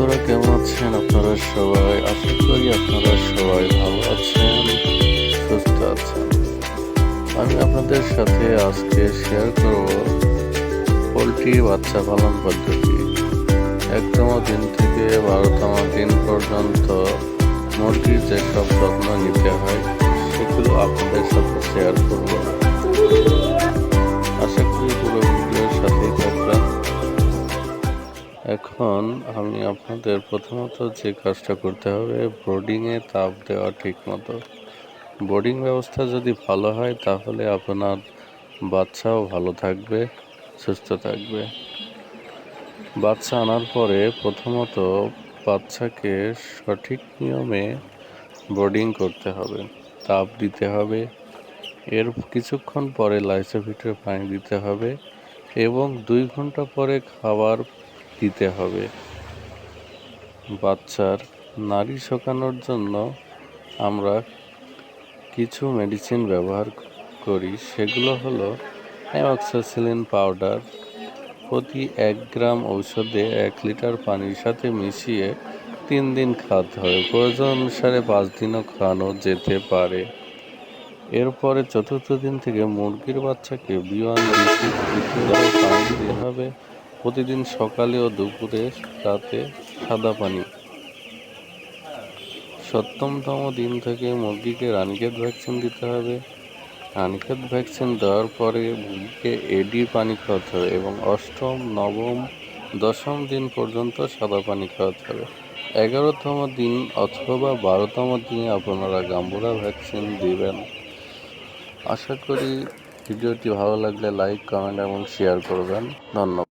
বন্ধুরা, কেমন আছেন আপনারা সবাই? আশা করি আপনারা সবাই ভালো আছেন, সুস্থ আছেন। আমি আপনাদের সাথে আজকে শেয়ার করব পোলট্রি বাচ্চা পালন পদ্ধতি। ১তম দিন থেকে ১২তম দিন পর্যন্ত মুরগির যেসব যত্ন নিতে হয় সেগুলো আপনাদের সাথে শেয়ার করব। আশা করি পুরো ভিডিওর সাথেই থাকবেন। এখন আমি আপনাদের প্রথমত যে কাজটা করতে হবে, ব্রোডিংয়ে তাপ দেওয়া ঠিক মতো। ব্রোডিং ব্যবস্থা যদি ভালো হয় তাহলে আপনার বাচ্চাও ভালো থাকবে, সুস্থ থাকবে। বাচ্চা আনার পরে প্রথমত বাচ্চাকে সঠিক নিয়মে ব্রোডিং করতে হবে, তাপ দিতে হবে। এর কিছুক্ষণ পরে লাইসোভিটের পানি দিতে হবে এবং ২ ঘন্টা পরে খাবার দিতে হবে। বাচ্চার নাড়ি শুকানোর জন্য আমরা কিছু মেডিসিন ব্যবহার করি, সেগুলো হলো অ্যামোক্সিসিলিন পাউডার। প্রতি ১ গ্রাম ঔষধে ১ লিটার পানির সাথে মিশিয়ে ৩ দিন খাওয়াতে হবে। প্রয়োজন অনুসারে ৫ দিনও খাওয়ানো যেতে পারে। এরপরে ৪র্থ দিন থেকে মুরগির বাচ্চাকে B1BC পানি দিতে হবে প্রতিদিন সকালে ও দুপুরে, রাতে সাদা পানি। ৭তম দিন থেকে মুরগিকে রানীক্ষেত ভ্যাকসিন দিতে হবে। রানীক্ষেত ভ্যাকসিন দেওয়ার পরে মুরগিকে এডি পানি খাওয়াতে হবে এবং ৮ম, ৯ম, ১০ম দিন পর্যন্ত সাদা পানি খাওয়াতে হবে। ১১তম দিন অথবা ১২তম দিনে আপনারা গাম্বুরা ভ্যাকসিন দিবেন। আশা করি ভিডিওটি ভালো লাগলে লাইক, কমেন্ট এবং শেয়ার করবেন। ধন্যবাদ।